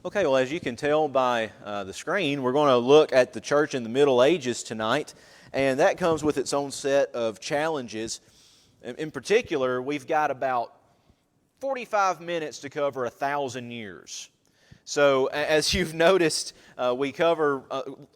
Okay, well, as you can tell by the screen, we're going to look at the church in the Middle Ages tonight, and that comes with its own set of challenges. In particular, we've got about 45 minutes to cover 1,000 years. So, as you've noticed, we cover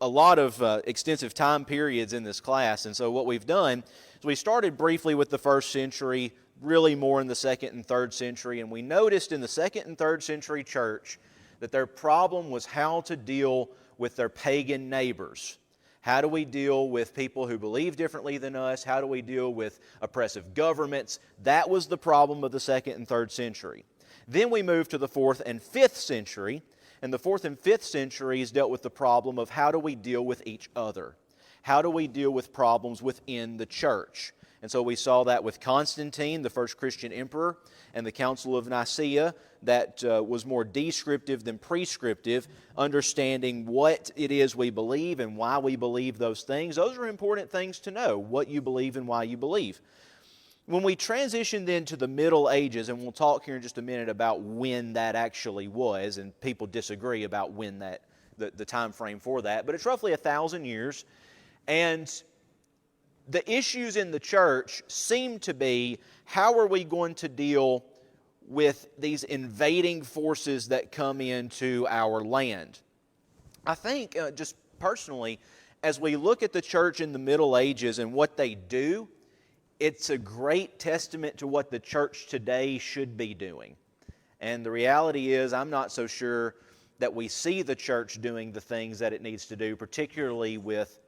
a lot of extensive time periods in this class, and so what we've done is we started briefly with the first century, really more in the second and third century, and we noticed in the second and third century church that their problem was how to deal with their pagan neighbors. How do we deal with people who believe differently than us? How do we deal with oppressive governments? That was the problem of the second and third century. Then we moved to the fourth and fifth century, and the fourth and fifth centuries dealt with the problem of how do we deal with each other? How do we deal with problems within the church? And so we saw that with Constantine, the first Christian emperor, and the Council of Nicaea that was more descriptive than prescriptive, understanding what it is we believe and why we believe those things. Those are important things to know, what you believe and why you believe. When we transition then to the Middle Ages, and we'll talk here in just a minute about when that actually was, and people disagree about when that, the time frame for that, but it's roughly 1,000 years, and the issues in the church seem to be, how are we going to deal with these invading forces that come into our land? I think, just personally, as we look at the church in the Middle Ages and what they do, it's a great testament to what the church today should be doing. And the reality is, I'm not so sure that we see the church doing the things that it needs to do, particularly with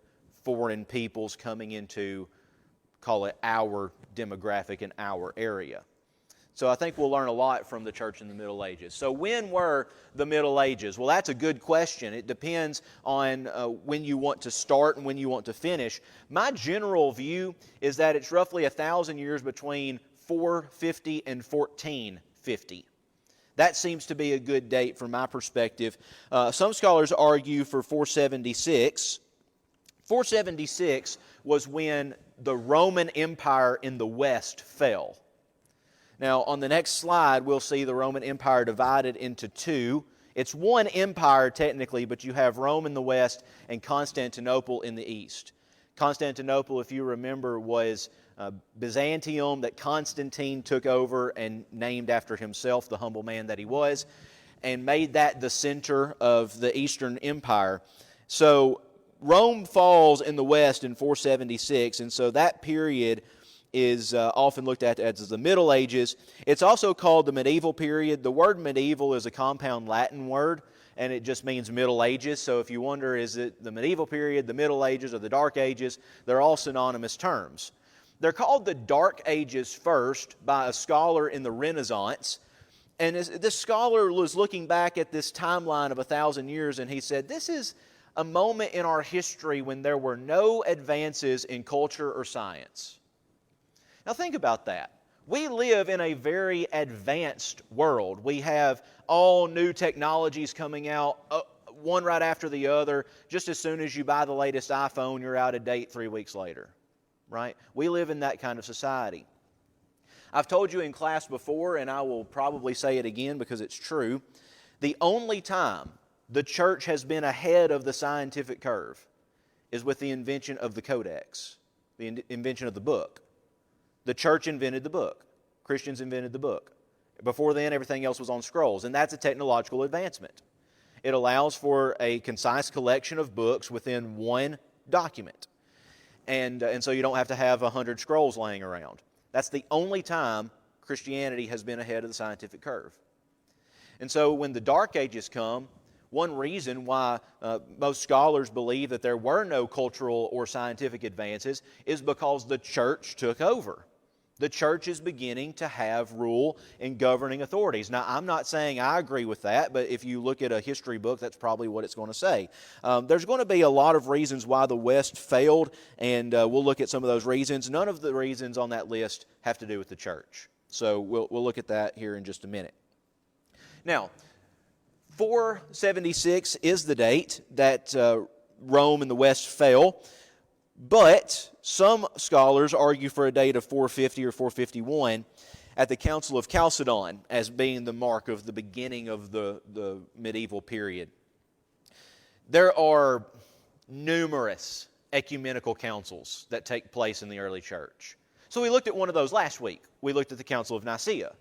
foreign peoples coming into, call it, our demographic and our area. So I think we'll learn a lot from the church in the Middle Ages. So when were the Middle Ages? Well, that's a good question. It depends on when you want to start and when you want to finish. My general view is that it's roughly 1,000 years between 450 and 1450. That seems to be a good date from my perspective. Some scholars argue for 476. 476 was when the Roman Empire in the West fell. Now, on the next slide, we'll see the Roman Empire divided into two. It's one empire technically, but you have Rome in the west and Constantinople in the east. Constantinople, if you remember, was Byzantium that Constantine took over and named after himself, the humble man that he was, and made that the center of the Eastern Empire. So Rome falls in the west in 476, and so that period is often looked at as the Middle Ages. It's also called the medieval period. The word medieval is a compound Latin word, and it just means Middle Ages. So if you wonder, is it the medieval period, the Middle Ages, or the Dark Ages, they're all synonymous terms. They're called the Dark Ages first by a scholar in the Renaissance. And this scholar was looking back at this timeline of 1,000 years, and he said, this is a moment in our history when there were no advances in culture or science. Now think about that. We live in a very advanced world. We have all new technologies coming out, one right after the other. Just as soon as you buy the latest iPhone, you're out of date 3 weeks later, right? We live in that kind of society. I've told you in class before, and I will probably say it again because it's true, the only time the church has been ahead of the scientific curve is with the invention of the codex, the invention of the book. The church invented the book. Christians invented the book. Before then, everything else was on scrolls, and that's a technological advancement. It allows for a concise collection of books within one document, and so you don't have to have 100 scrolls laying around. That's the only time Christianity has been ahead of the scientific curve. And so when the Dark Ages come, one reason why most scholars believe that there were no cultural or scientific advances is because the church took over. The church is beginning to have rule in governing authorities. Now, I'm not saying I agree with that, but if you look at a history book, that's probably what it's going to say. There's going to be a lot of reasons why the West failed, and we'll look at some of those reasons. None of the reasons on that list have to do with the church. So we'll look at that here in just a minute. Now, 476 is the date that Rome and the West fell. But some scholars argue for a date of 450 or 451, at the Council of Chalcedon as being the mark of the beginning of the medieval period. There are numerous ecumenical councils that take place in the early church. So we looked at one of those last week. We looked at the Council of Nicaea.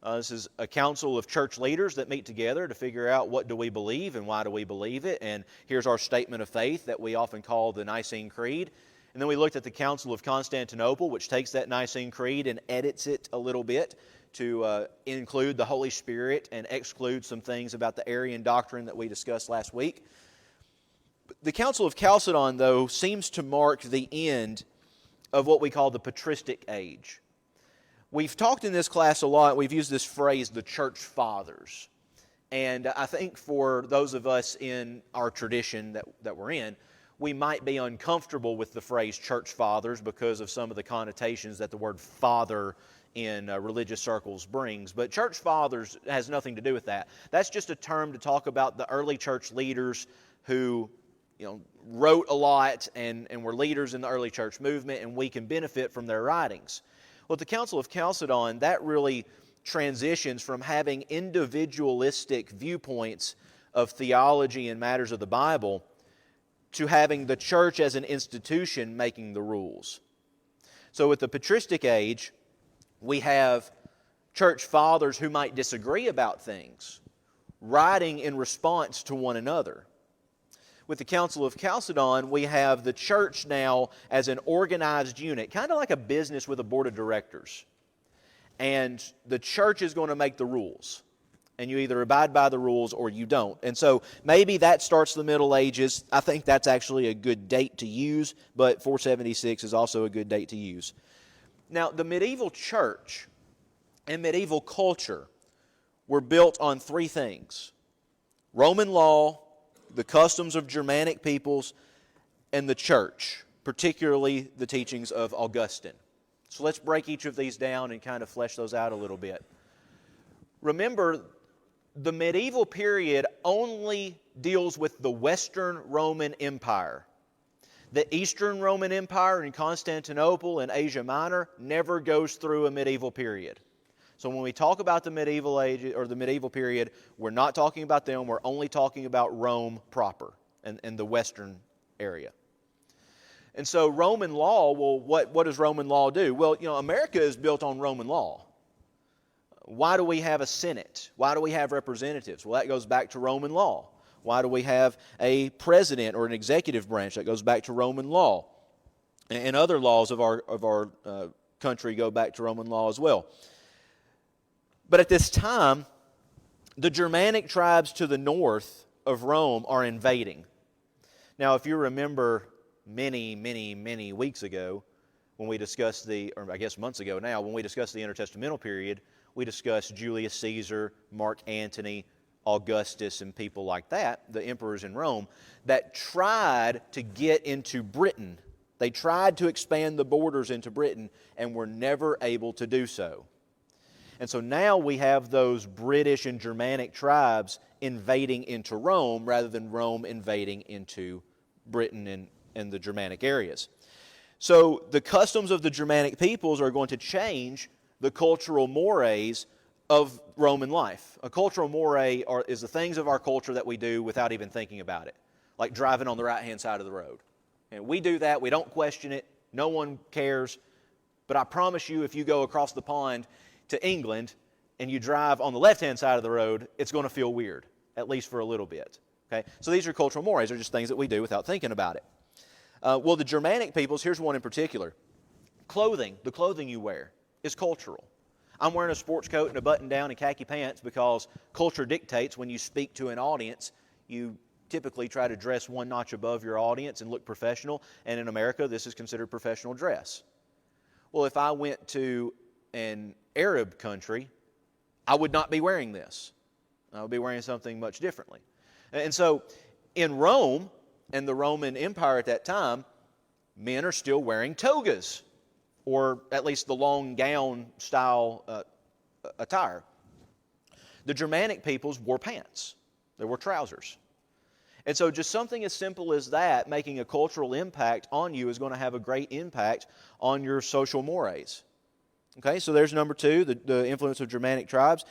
This is a council of church leaders that meet together to figure out what do we believe and why do we believe it. And here's our statement of faith that we often call the Nicene Creed. And then we looked at the Council of Constantinople, which takes that Nicene Creed and edits it a little bit to include the Holy Spirit and exclude some things about the Arian doctrine that we discussed last week. The Council of Chalcedon, though, seems to mark the end of what we call the patristic age. We've talked in this class a lot, we've used this phrase, the Church Fathers. And I think for those of us in our tradition that we're in, we might be uncomfortable with the phrase Church Fathers because of some of the connotations that the word father in religious circles brings. But Church Fathers has nothing to do with that. That's just a term to talk about the early church leaders who wrote a lot and were leaders in the early church movement, and we can benefit from their writings. Well, at the Council of Chalcedon, that really transitions from having individualistic viewpoints of theology and matters of the Bible to having the church as an institution making the rules. So with the patristic age, we have church fathers who might disagree about things, writing in response to one another. With the Council of Chalcedon, we have the church now as an organized unit, kind of like a business with a board of directors. And the church is going to make the rules. And you either abide by the rules or you don't. And so maybe that starts the Middle Ages. I think that's actually a good date to use, but 476 is also a good date to use. Now, the medieval church and medieval culture were built on three things: Roman law, the customs of Germanic peoples, and the church, particularly the teachings of Augustine. So let's break each of these down and kind of flesh those out a little bit. Remember, the medieval period only deals with the Western Roman Empire. The Eastern Roman Empire in Constantinople and Asia Minor never goes through a medieval period. So when we talk about the medieval age or the medieval period, we're not talking about them, we're only talking about Rome proper and the Western area. And so Roman law, well, what does Roman law do? Well, America is built on Roman law. Why do we have a Senate? Why do we have representatives? Well, that goes back to Roman law. Why do we have a president or an executive branch? That goes back to Roman law. And other laws of our country go back to Roman law as well. But at this time, the Germanic tribes to the north of Rome are invading. Now, if you remember many weeks ago when we discussed months ago now, when we discussed the intertestamental period, we discussed Julius Caesar, Mark Antony, Augustus, and people like that, the emperors in Rome, that tried to get into Britain. They tried to expand the borders into Britain and were never able to do so. And so now we have those British and Germanic tribes invading into Rome rather than Rome invading into Britain and the Germanic areas. So the customs of the Germanic peoples are going to change the cultural mores of Roman life. A cultural moray is the things of our culture that we do without even thinking about it, like driving on the right-hand side of the road. And we do that, we don't question it, no one cares, but I promise you if you go across the pond to England and you drive on the left-hand side of the road, it's going to feel weird, at least for a little bit. Okay? So these are cultural mores. They're just things that we do without thinking about it. Well, the Germanic peoples, here's one in particular. Clothing, the clothing you wear, is cultural. I'm wearing a sports coat and a button-down and khaki pants because culture dictates when you speak to an audience, you typically try to dress one notch above your audience and look professional. And in America, this is considered professional dress. Well, if I went to an Arab country, I would not be wearing this. I would be wearing something much differently. And so in Rome and the Roman Empire at that time, men are still wearing togas, or at least the long gown style attire. The Germanic peoples wore pants. They wore trousers. And so just something as simple as that, making a cultural impact on you, is going to have a great impact on your social mores. Okay, so there's number two, the influence of Germanic tribes.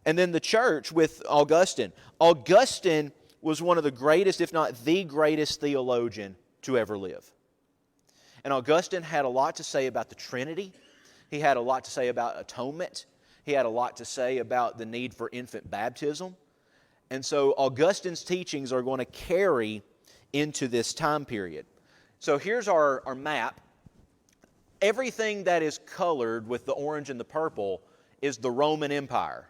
And then the church with Augustine. Augustine was one of the greatest, if not the greatest theologian to ever live. And Augustine had a lot to say about the Trinity. He had a lot to say about atonement. He had a lot to say about the need for infant baptism. And so Augustine's teachings are going to carry into this time period. So here's our map. Everything that is colored with the orange and the purple is the Roman Empire.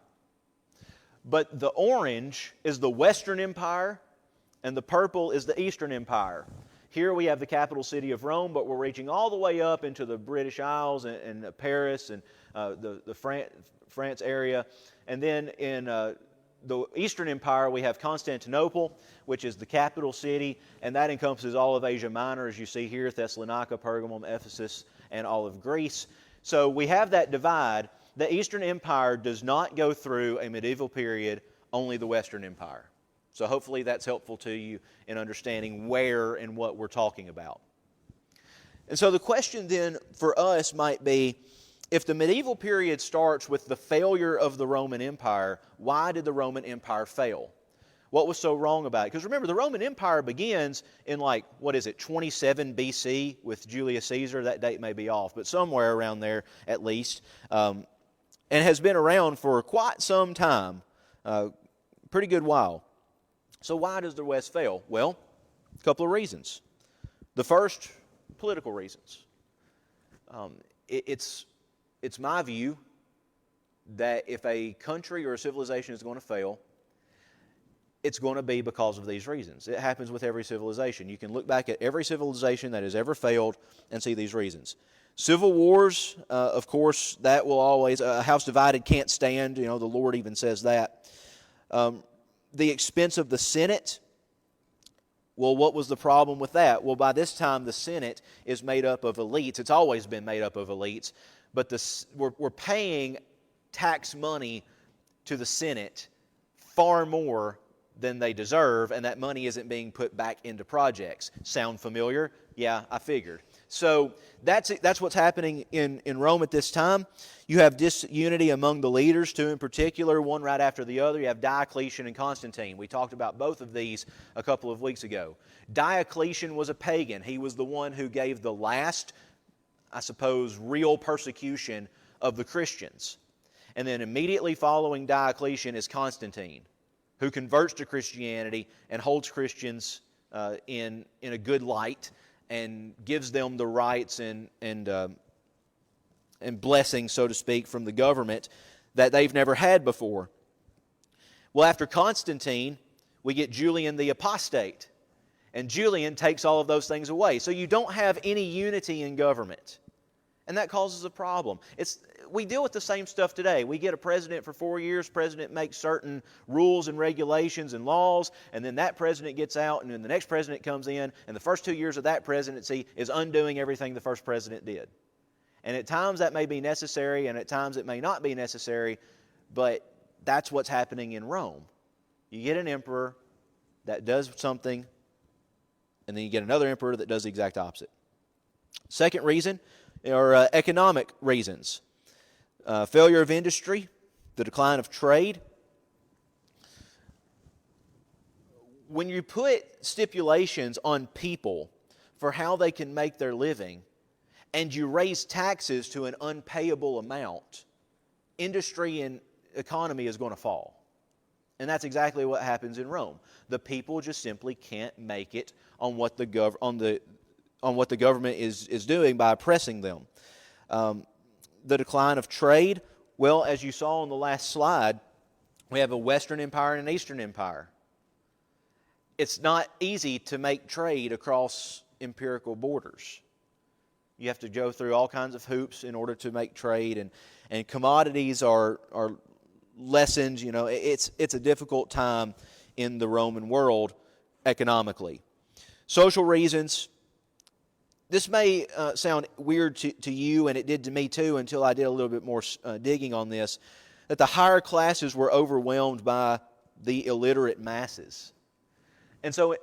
But the orange is the Western Empire, and the purple is the Eastern Empire. Here we have the capital city of Rome, but we're reaching all the way up into the British Isles and Paris and the France area. And then in the Eastern Empire, we have Constantinople, which is the capital city, and that encompasses all of Asia Minor, as you see here, Thessalonica, Pergamum, Ephesus, and all of Greece. So we have that divide. The Eastern Empire does not go through a medieval period, only the Western Empire. So hopefully that's helpful to you in understanding where and what we're talking about. And so the question then for us might be, if the medieval period starts with the failure of the Roman Empire, why did the Roman Empire fail? What was so wrong about it? Because remember, the Roman Empire begins in 27 BC with Julius Caesar. That date may be off, but somewhere around there at least. And has been around for quite some time, pretty good while. So why does the West fail? Well, a couple of reasons. The first, political reasons. It's my view that if a country or a civilization is going to fail, it's going to be because of these reasons. It happens with every civilization. You can look back at every civilization that has ever failed and see these reasons. Civil wars, of course, that will always, a house divided can't stand. The Lord even says that. The expense of the Senate. Well, what was the problem with that? Well, by this time, the Senate is made up of elites. It's always been made up of elites. But we're paying tax money to the Senate far more than they deserve, and that money isn't being put back into projects. Sound familiar? Yeah, I figured. So that's what's happening in Rome at this time. You have disunity among the leaders, two in particular, one right after the other. You have Diocletian and Constantine. We talked about both of these a couple of weeks ago. Diocletian was a pagan. He was the one who gave the last, I suppose, real persecution of the Christians. And then immediately following Diocletian is Constantine, who converts to Christianity and holds Christians in a good light and gives them the rights and blessings, so to speak, from the government that they've never had before. Well, after Constantine, we get Julian the Apostate. And Julian takes all of those things away. So you don't have any unity in government. And that causes a problem. We deal with the same stuff today. We get a president for 4 years. President makes certain rules and regulations and laws, and then that president gets out, and then the next president comes in, and the first 2 years of that presidency is undoing everything the first president did. And at times that may be necessary, and at times it may not be necessary, but that's what's happening in Rome. You get an emperor that does something, and then you get another emperor that does the exact opposite. Second reason are economic reasons. Failure of industry, the decline of trade. When you put stipulations on people for how they can make their living, and you raise taxes to an unpayable amount, industry and economy is going to fall. And that's exactly what happens in Rome. The people just simply can't make it on what the government is doing by oppressing them. The decline of trade, well, as you saw on the last slide, we have a Western Empire and an Eastern Empire. It's not easy to make trade across empirical borders. You have to go through all kinds of hoops in order to make trade, and commodities are lessened. It's a difficult time in the Roman world economically. Social reasons. This may sound weird to you, and it did to me too until I did a little bit more digging on this, that the higher classes were overwhelmed by the illiterate masses. And so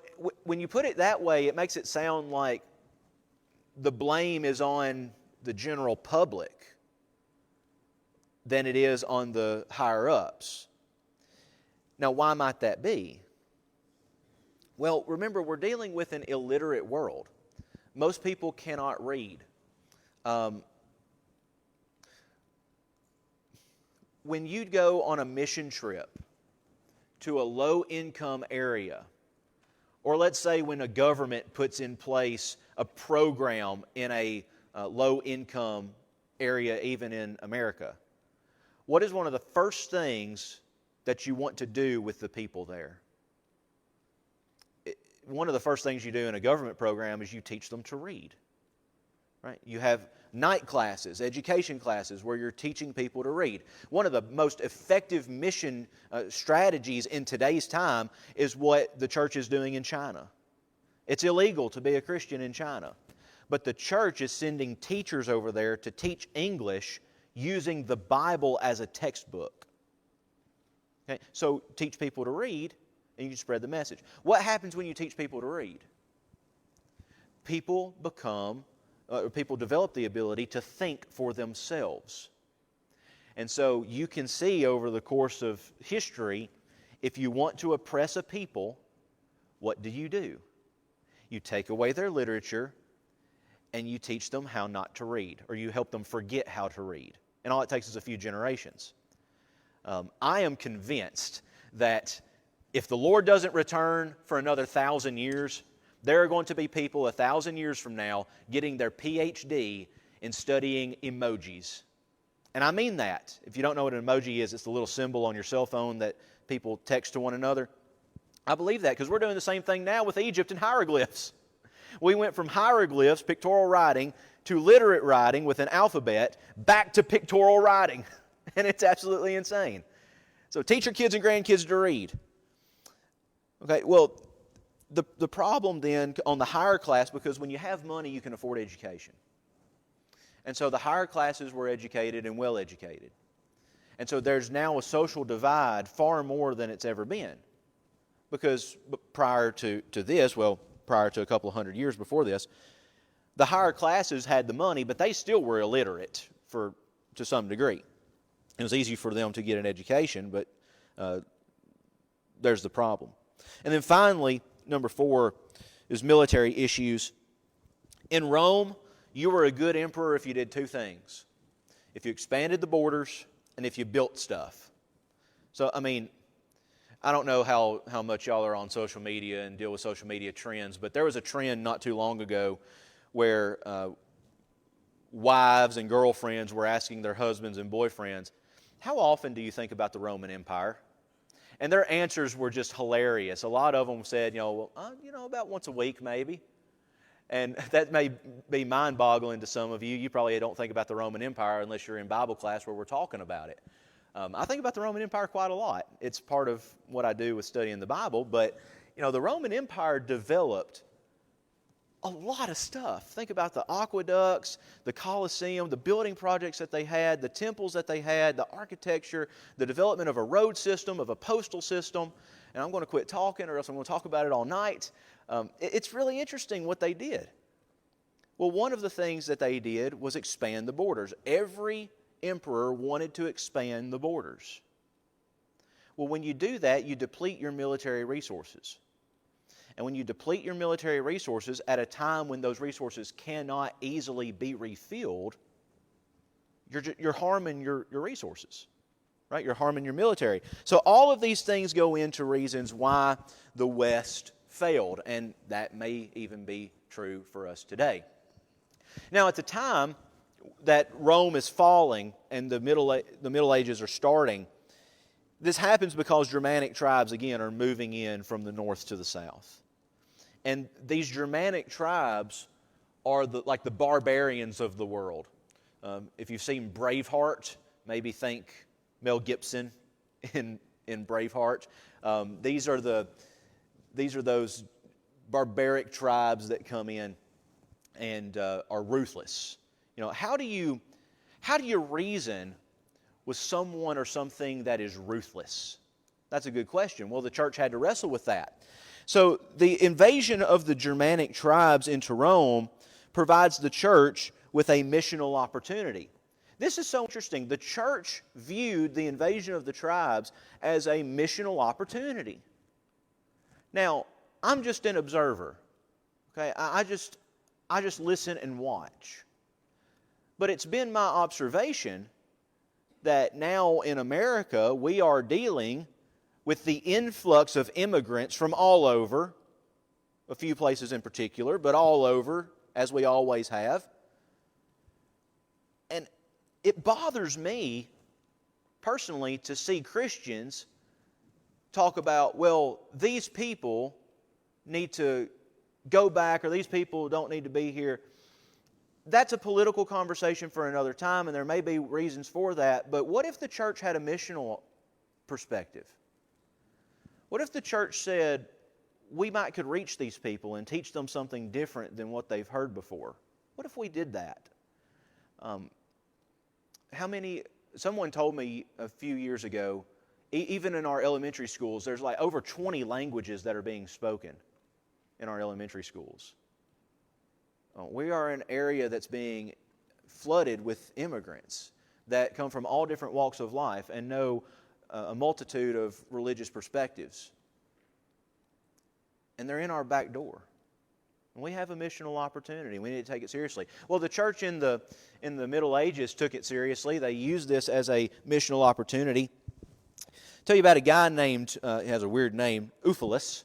when you put it that way, it makes it sound like the blame is on the general public. than it is on the higher-ups. Now, why might that be? Well, remember, we're dealing with an illiterate world. Most people cannot read. When you go on a mission trip to a low-income area, or let's say when a government puts in place a program in a low-income area, even in America, what is one of the first things that you want to do with the people there? One of the first things you do in a government program is you teach them to read. Right? You have night classes, education classes, where you're teaching people to read. One of the most effective mission strategies in today's time is what the church is doing in China. It's illegal to be a Christian in China, but the church is sending teachers over there to teach English using the Bible as a textbook. Okay? So teach people to read, and you spread the message. What happens when you teach people to read? People develop the ability to think for themselves. And so you can see over the course of history, if you want to oppress a people, what do? You take away their literature and you teach them how not to read, or you help them forget how to read. And all it takes is a few generations. I am convinced that if the Lord doesn't return for another 1,000 years, there are going to be people 1,000 years from now getting their PhD in studying emojis. And I mean that. If you don't know what an emoji is, it's the little symbol on your cell phone that people text to one another. I believe that because we're doing the same thing now with Egypt and hieroglyphs. We went from hieroglyphs, pictorial writing, to literate writing with an alphabet, back to pictorial writing. And it's absolutely insane. So teach your kids and grandkids to read. Okay, well, the problem then on the higher class, because when you have money, you can afford education. And so the higher classes were educated and well educated. And so there's now a social divide far more than it's ever been. Because prior to a couple of hundred years before this, the higher classes had the money, but they still were illiterate to some degree. It was easy for them to get an education, but there's the problem. And then finally, number 4 is military issues. In Rome, you were a good emperor if you did 2 things. If you expanded the borders and if you built stuff. So, I mean, I don't know how much y'all are on social media and deal with social media trends, but there was a trend not too long ago where wives and girlfriends were asking their husbands and boyfriends, how often do you think about the Roman Empire? And their answers were just hilarious. A lot of them said, about once a week maybe. And that may be mind-boggling to some of you. You probably don't think about the Roman Empire unless you're in Bible class where we're talking about it. I think about the Roman Empire quite a lot. It's part of what I do with studying the Bible. But, the Roman Empire developed a lot of stuff. Think about the aqueducts, the Colosseum, the building projects that they had, the temples that they had, the architecture, the development of a road system, of a postal system. And I'm going to quit talking or else I'm going to talk about it all night. It's really interesting what they did. Well, one of the things that they did was expand the borders. Every emperor wanted to expand the borders. Well, when you do that, you deplete your military resources. And when you deplete your military resources at a time when those resources cannot easily be refilled, you're harming your resources, right? You're harming your military. So all of these things go into reasons why the West failed, and that may even be true for us today. Now, at the time that Rome is falling and the Middle Ages are starting, this happens because Germanic tribes, again, are moving in from the north to the south. And these Germanic tribes are like the barbarians of the world. If you've seen Braveheart, maybe think Mel Gibson in Braveheart. These are those barbaric tribes that come in and are ruthless. How do you reason with someone or something that is ruthless? That's a good question. Well, the church had to wrestle with that. So the invasion of the Germanic tribes into Rome provides the church with a missional opportunity. This is so interesting. The church viewed the invasion of the tribes as a missional opportunity. Now, I'm just an observer. Okay, I just listen and watch. But it's been my observation that now in America we are dealing with the influx of immigrants from all over, a few places in particular, but all over, as we always have. And it bothers me personally to see Christians talk about, well, these people need to go back, or these people don't need to be here. That's a political conversation for another time, and there may be reasons for that. But what if the church had a missional perspective? What if the church said, we might could reach these people and teach them something different than what they've heard before? What if we did that? Someone told me a few years ago, even in our elementary schools, there's like over 20 languages that are being spoken in our elementary schools. We are an area that's being flooded with immigrants that come from all different walks of life and know a multitude of religious perspectives. And they're in our back door. And we have a missional opportunity. We need to take it seriously. Well, the church in the Middle Ages took it seriously. They used this as a missional opportunity. I'll tell you about a guy named, he has a weird name, Ulfilas.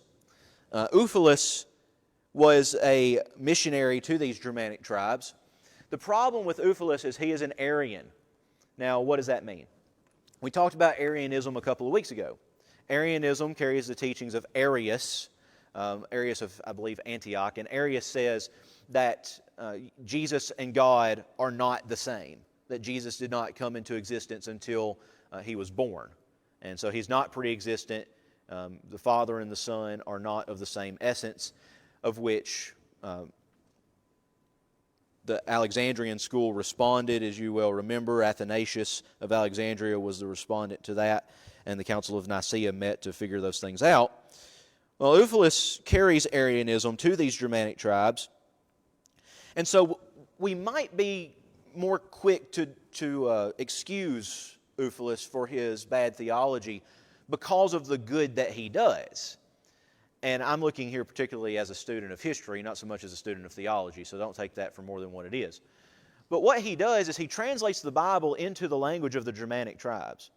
Ulfilas was a missionary to these Germanic tribes. The problem with Ulfilas is he is an Arian. Now, what does that mean? We talked about Arianism a couple of weeks ago. Arianism carries the teachings of Arius, Arius of, I believe, Antioch, and Arius says that Jesus and God are not the same, that Jesus did not come into existence until he was born. And so he's not pre-existent. The Father and the Son are not of the same essence, of which the Alexandrian school responded, as you well remember. Athanasius of Alexandria was the respondent to that, and the Council of Nicaea met to figure those things out. Well, Ulfilas carries Arianism to these Germanic tribes, and so we might be more quick to excuse Ulfilas for his bad theology because of the good that he does. And I'm looking here particularly as a student of history, not so much as a student of theology, so don't take that for more than what it is. But what he does is he translates the Bible into the language of the Germanic tribes.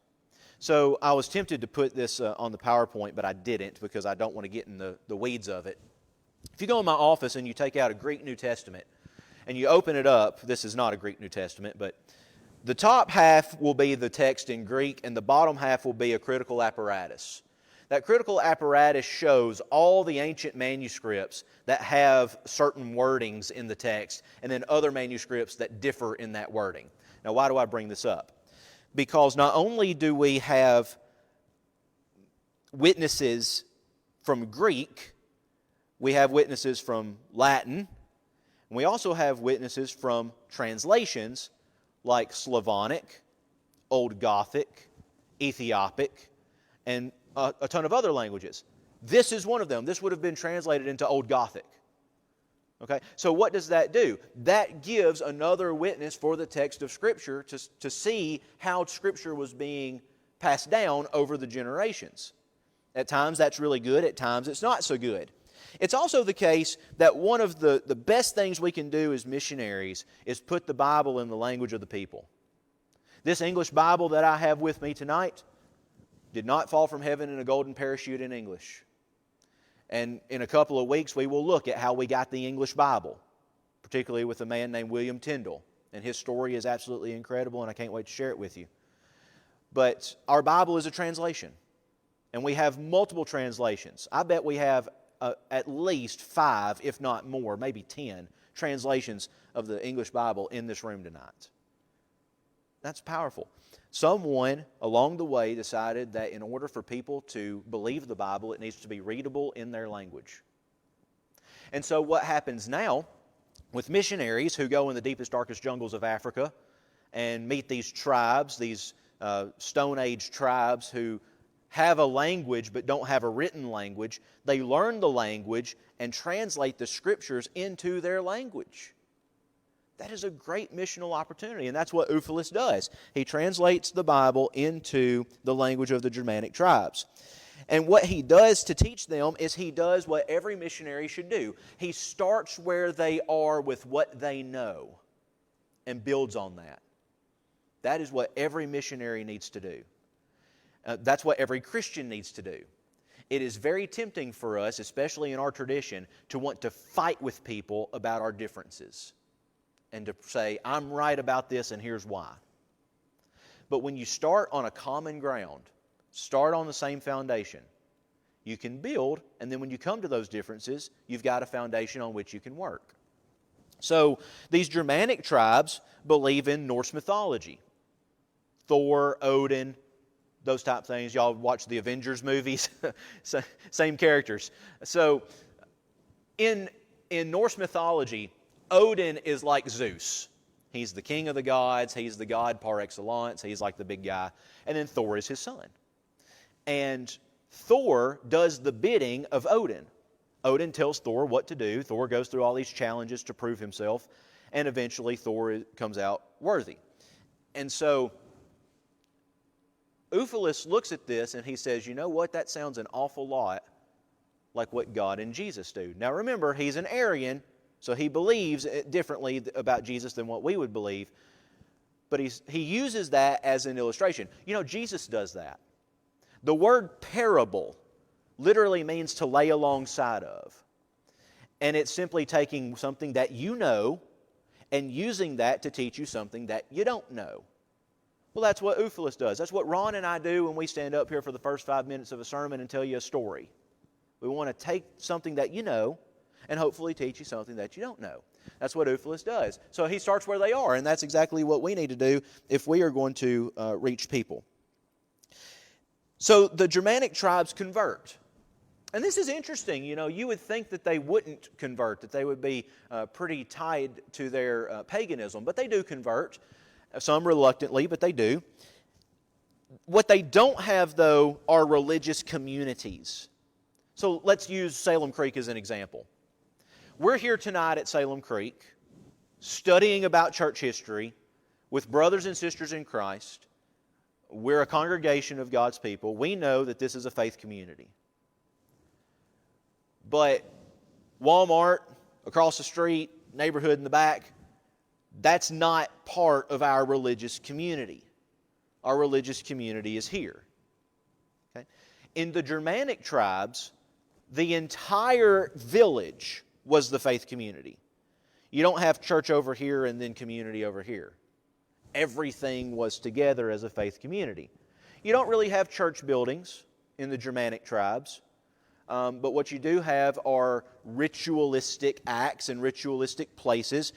So I was tempted to put this on the PowerPoint, but I didn't because I don't want to get in the weeds of it. If you go in my office and you take out a Greek New Testament and you open it up, this is not a Greek New Testament, but the top half will be the text in Greek and the bottom half will be a critical apparatus. That critical apparatus shows all the ancient manuscripts that have certain wordings in the text and then other manuscripts that differ in that wording. Now, why do I bring this up? Because not only do we have witnesses from Greek, we have witnesses from Latin, and we also have witnesses from translations like Slavonic, Old Gothic, Ethiopic, and a ton of other languages. This is one of them. This would have been translated into Old Gothic. Okay? So what does that do? That gives another witness for the text of Scripture to see how Scripture was being passed down over the generations. At times that's really good. At times it's not so good. It's also the case that one of the best things we can do as missionaries is put the Bible in the language of the people. This English Bible that I have with me tonight did not fall from heaven in a golden parachute in English. And in a couple of weeks, we will look at how we got the English Bible, particularly with a man named William Tyndale. And his story is absolutely incredible, and I can't wait to share it with you. But our Bible is a translation, and we have multiple translations. I bet we have at least 5, if not more, maybe 10 translations of the English Bible in this room tonight. That's powerful. Someone along the way decided that in order for people to believe the Bible, it needs to be readable in their language. And so what happens now with missionaries who go in the deepest, darkest jungles of Africa and meet these tribes, these Stone Age tribes who have a language but don't have a written language, they learn the language and translate the Scriptures into their language. That is a great missional opportunity, and that's what Ulfilas does. He translates the Bible into the language of the Germanic tribes. And what he does to teach them is he does what every missionary should do. He starts where they are with what they know and builds on that. That is what every missionary needs to do. That's what every Christian needs to do. It is very tempting for us, especially in our tradition, to want to fight with people about our differences and to say, I'm right about this and here's why. But when you start on a common ground, start on the same foundation, you can build, and then when you come to those differences, you've got a foundation on which you can work. So these Germanic tribes believe in Norse mythology. Thor, Odin, those type of things. Y'all watch the Avengers movies? Same characters. So in Norse mythology, Odin is like Zeus. He's the king of the gods. He's the god par excellence. He's like the big guy. And then Thor is his son. And Thor does the bidding of Odin. Odin tells Thor what to do. Thor goes through all these challenges to prove himself. And eventually Thor comes out worthy. And so Ulfilas looks at this and he says, you know what? That sounds an awful lot like what God and Jesus do. Now remember, he's an Arian, so he believes differently about Jesus than what we would believe. But he uses that as an illustration. You know, Jesus does that. The word parable literally means to lay alongside of. And it's simply taking something that you know and using that to teach you something that you don't know. Well, that's what Ulfilas does. That's what Ron and I do when we stand up here for the first 5 minutes of a sermon and tell you a story. We want to take something that you know and hopefully teach you something that you don't know. That's what Ulfilas does. So he starts where they are, and that's exactly what we need to do if we are going to reach people. So the Germanic tribes convert. And this is interesting. You know, you would think that they wouldn't convert, that they would be pretty tied to their paganism. But they do convert, some reluctantly, but they do. What they don't have, though, are religious communities. So let's use Salem Creek as an example. We're here tonight at Salem Creek, studying about church history with brothers and sisters in Christ. We're a congregation of God's people. We know that this is a faith community. But Walmart, across the street, neighborhood in the back, that's not part of our religious community. Our religious community is here. Okay? In the Germanic tribes, the entire village was the faith community. You don't have church over here and then community over here. Everything was together as a faith community. You don't really have church buildings in the Germanic tribes, but what you do have are ritualistic acts and ritualistic places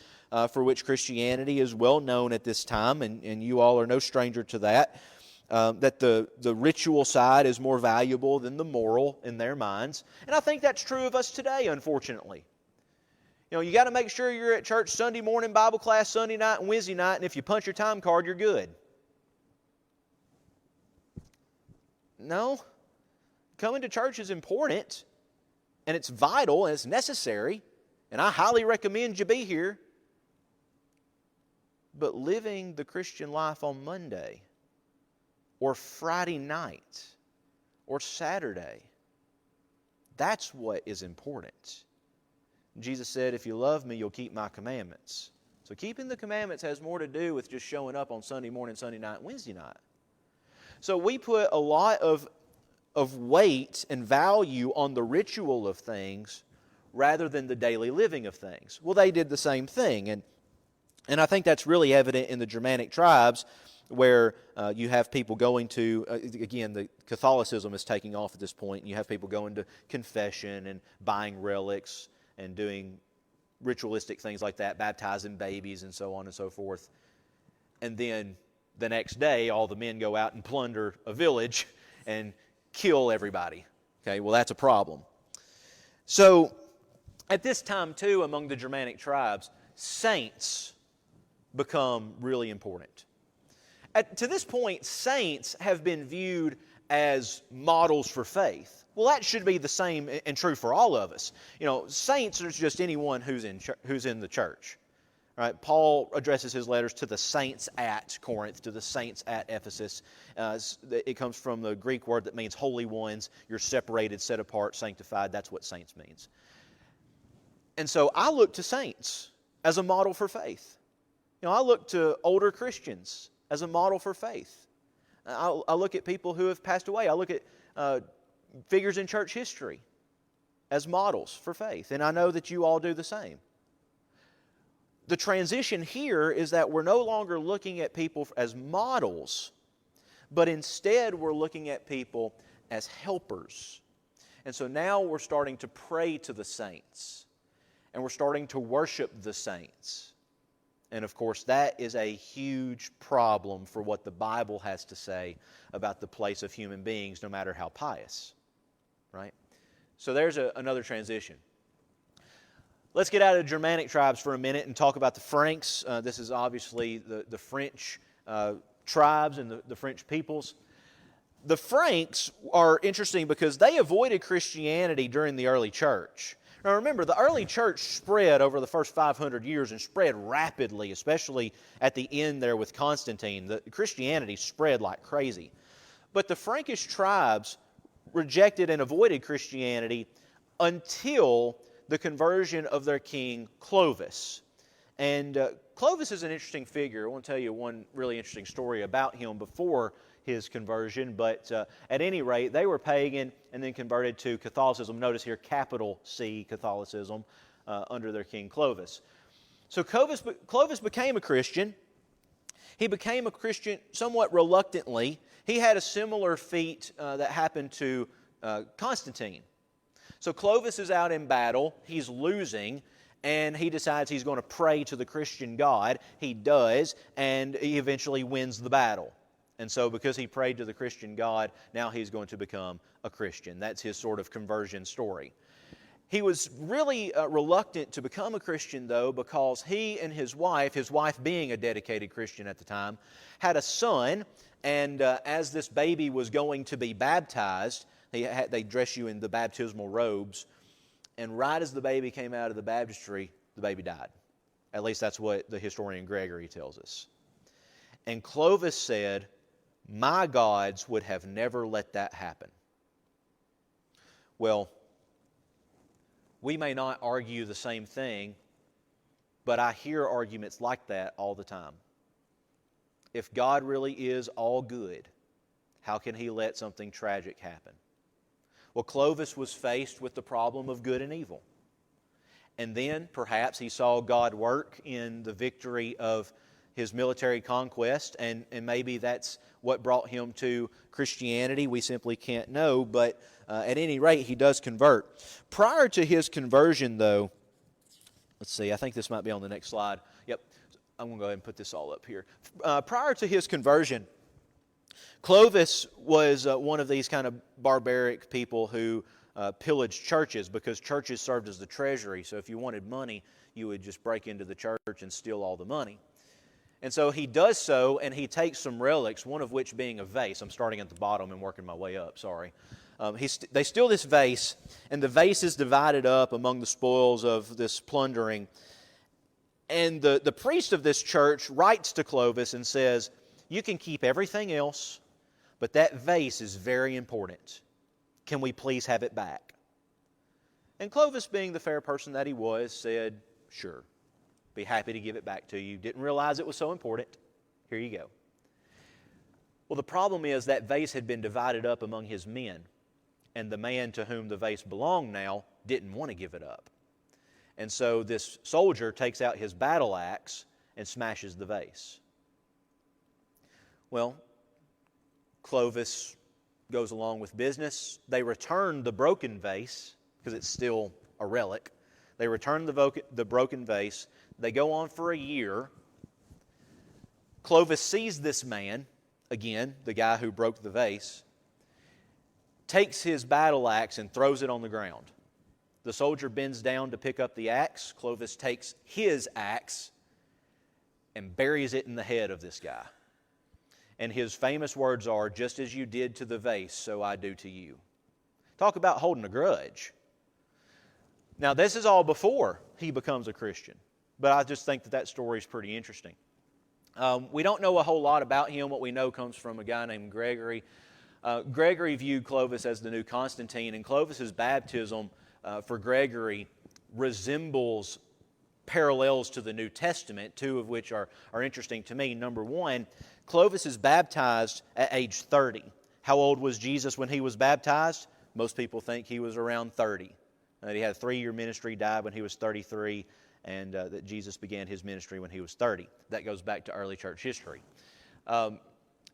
for which Christianity is well known at this time, and you all are no stranger to that, that the ritual side is more valuable than the moral in their minds. And I think that's true of us today, unfortunately. You know, you got to make sure you're at church Sunday morning, Bible class Sunday night and Wednesday night, and if you punch your time card, you're good. No. Coming to church is important, and it's vital, and it's necessary, and I highly recommend you be here. But living the Christian life on Monday, or Friday night, or Saturday, that's what is important. Jesus said, if you love me, you'll keep my commandments. So keeping the commandments has more to do with just showing up on Sunday morning, Sunday night, Wednesday night. So we put a lot of weight and value on the ritual of things rather than the daily living of things. Well, they did the same thing. And I think that's really evident in the Germanic tribes where you have people going to, again, the Catholicism is taking off at this point. And you have people going to confession and buying relics and doing ritualistic things like that, baptizing babies and so on and so forth. And then the next day, all the men go out and plunder a village and kill everybody. Okay, well, that's a problem. So, at this time, too, among the Germanic tribes, saints become really important. To this point, saints have been viewed as models for faith. Well, that should be the same and true for all of us. You know, saints are just anyone who's in the church. Right? Paul addresses his letters to the saints at Corinth, to the saints at Ephesus. It comes from the Greek word that means holy ones. You're separated, set apart, sanctified. That's what saints means. And so I look to saints as a model for faith. I look to older Christians as a model for faith. I look at people who have passed away. I look at figures in church history as models for faith. And I know that you all do the same. The transition here is that we're no longer looking at people as models, but instead we're looking at people as helpers. And so now we're starting to pray to the saints, and we're starting to worship the saints. And of course, that is a huge problem for what the Bible has to say about the place of human beings, no matter how pious. Right? So there's another transition. Let's get out of the Germanic tribes for a minute and talk about the Franks. This is obviously the French tribes and the French peoples. The Franks are interesting because they avoided Christianity during the early church. Now remember, the early church spread over the first 500 years and spread rapidly, especially at the end there with Constantine. The Christianity spread like crazy. But the Frankish tribes rejected and avoided Christianity until the conversion of their king Clovis. And Clovis is an interesting figure. I want to tell you one really interesting story about him before his conversion, but at any rate, they were pagan and then converted to Catholicism. Notice here, capital C, Catholicism, under their king Clovis. So Clovis became a Christian. He became a Christian somewhat reluctantly. He had a similar feat that happened to Constantine. So Clovis is out in battle, he's losing, and he decides he's going to pray to the Christian God. He does, and he eventually wins the battle. And so because he prayed to the Christian God, now he's going to become a Christian. That's his sort of conversion story. He was really reluctant to become a Christian, though, because he and his wife being a dedicated Christian at the time, had a son, and as this baby was going to be baptized, they dress you in the baptismal robes, and right as the baby came out of the baptistry, the baby died. At least that's what the historian Gregory tells us. And Clovis said, "My gods would have never let that happen." Well, we may not argue the same thing, but I hear arguments like that all the time. If God really is all good, how can He let something tragic happen? Well, Clovis was faced with the problem of good and evil. And then, perhaps, he saw God work in the victory of his military conquest, and maybe that's what brought him to Christianity. We simply can't know, but at any rate, he does convert. Prior to his conversion, though, let's see, I think this might be on the next slide. Yep, I'm going to go ahead and put this all up here. Prior to his conversion, Clovis was one of these kind of barbaric people who pillaged churches, because churches served as the treasury. So if you wanted money, you would just break into the church and steal all the money. And so he does so, and he takes some relics, one of which being a vase. I'm starting at the bottom and working my way up, sorry. They steal this vase, and the vase is divided up among the spoils of this plundering. And the priest of this church writes to Clovis and says, "You can keep everything else, but that vase is very important. Can we please have it back?" And Clovis, being the fair person that he was, said, "Sure. Be happy to give it back to you. Didn't realize it was so important. Here you go." Well, the problem is that vase had been divided up among his men, and the man to whom the vase belonged now didn't want to give it up. And so this soldier takes out his battle axe and smashes the vase. Well, Clovis goes along with business. They return the broken vase, because it's still a relic. They return the broken vase. They go on for a year. Clovis sees this man, again, the guy who broke the vase, takes his battle axe and throws it on the ground. The soldier bends down to pick up the axe. Clovis takes his axe and buries it in the head of this guy. And his famous words are, "Just as you did to the vase, so I do to you." Talk about holding a grudge. Now, this is all before he becomes a Christian. but I just think that story is pretty interesting. We don't know a whole lot about him. What we know comes from a guy named Gregory. Gregory viewed Clovis as the new Constantine, and Clovis's baptism for Gregory resembles parallels to the New Testament, two of which are interesting to me. Number one, Clovis is baptized at age 30. How old was Jesus when he was baptized? Most people think he was around 30. He had a 3-year ministry, died when he was 33, and that Jesus began his ministry when he was 30. That goes back to early church history.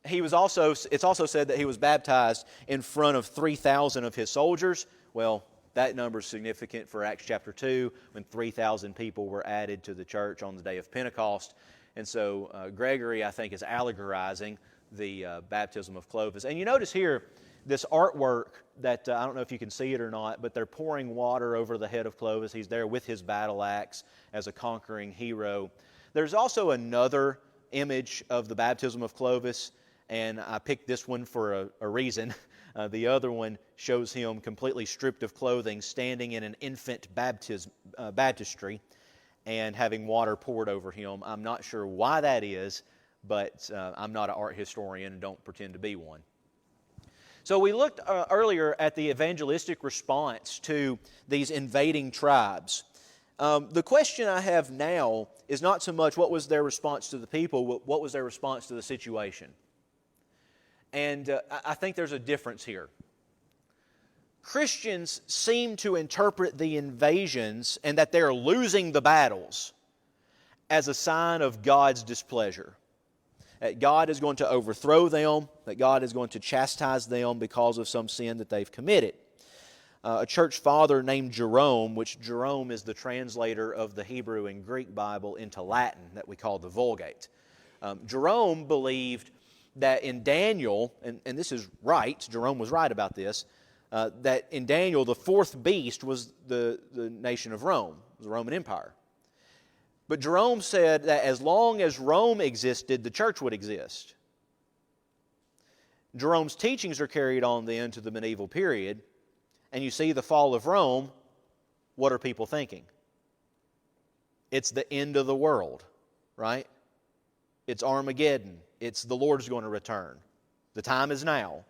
It's also said that he was baptized in front of 3,000 of his soldiers. Well, that number is significant for Acts chapter 2, when 3,000 people were added to the church on the day of Pentecost. And so Gregory, I think, is allegorizing the baptism of Clovis. And you notice here this artwork that, I don't know if you can see it or not, but they're pouring water over the head of Clovis. He's there with his battle axe as a conquering hero. There's also another image of the baptism of Clovis, and I picked this one for a reason. The other one shows him completely stripped of clothing, standing in an infant baptistry and having water poured over him. I'm not sure why that is, but I'm not an art historian and don't pretend to be one. So we looked earlier at the evangelistic response to these invading tribes. The question I have now is not so much what was their response to the people, but what was their response to the situation. And I think there's a difference here. Christians seem to interpret the invasions and that they're losing the battles as a sign of God's displeasure. That God is going to overthrow them, that God is going to chastise them because of some sin that they've committed. A church father named Jerome, which Jerome is the translator of the Hebrew and Greek Bible into Latin that we call the Vulgate. Jerome believed that in Daniel, and this is right, Jerome was right about this, that in Daniel the fourth beast was the nation of Rome, the Roman Empire. But Jerome said that as long as Rome existed, the church would exist. Jerome's teachings are carried on then to the medieval period, and you see the fall of Rome, what are people thinking? It's the end of the world, right? It's Armageddon. It's the Lord's going to return. The time is now.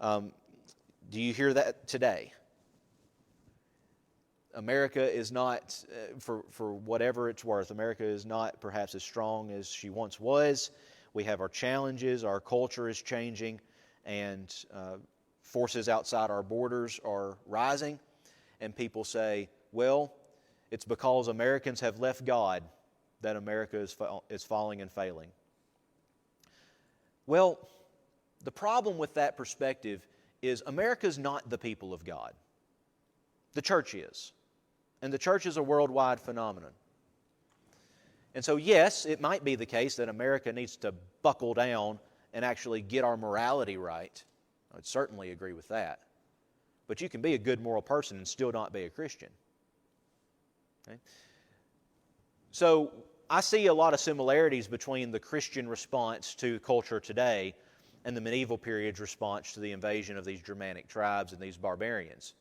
Do you hear that today? America is not, for whatever it's worth, America is not perhaps as strong as she once was. We have our challenges, our culture is changing, and forces outside our borders are rising. And people say, well, it's because Americans have left God that America is falling and failing. Well, the problem with that perspective is America's not the people of God. The church is. And the church is a worldwide phenomenon. And so, yes, it might be the case that America needs to buckle down and actually get our morality right. I would certainly agree with that. But you can be a good moral person and still not be a Christian. Okay? So, I see a lot of similarities between the Christian response to culture today and the medieval period's response to the invasion of these Germanic tribes and these barbarians.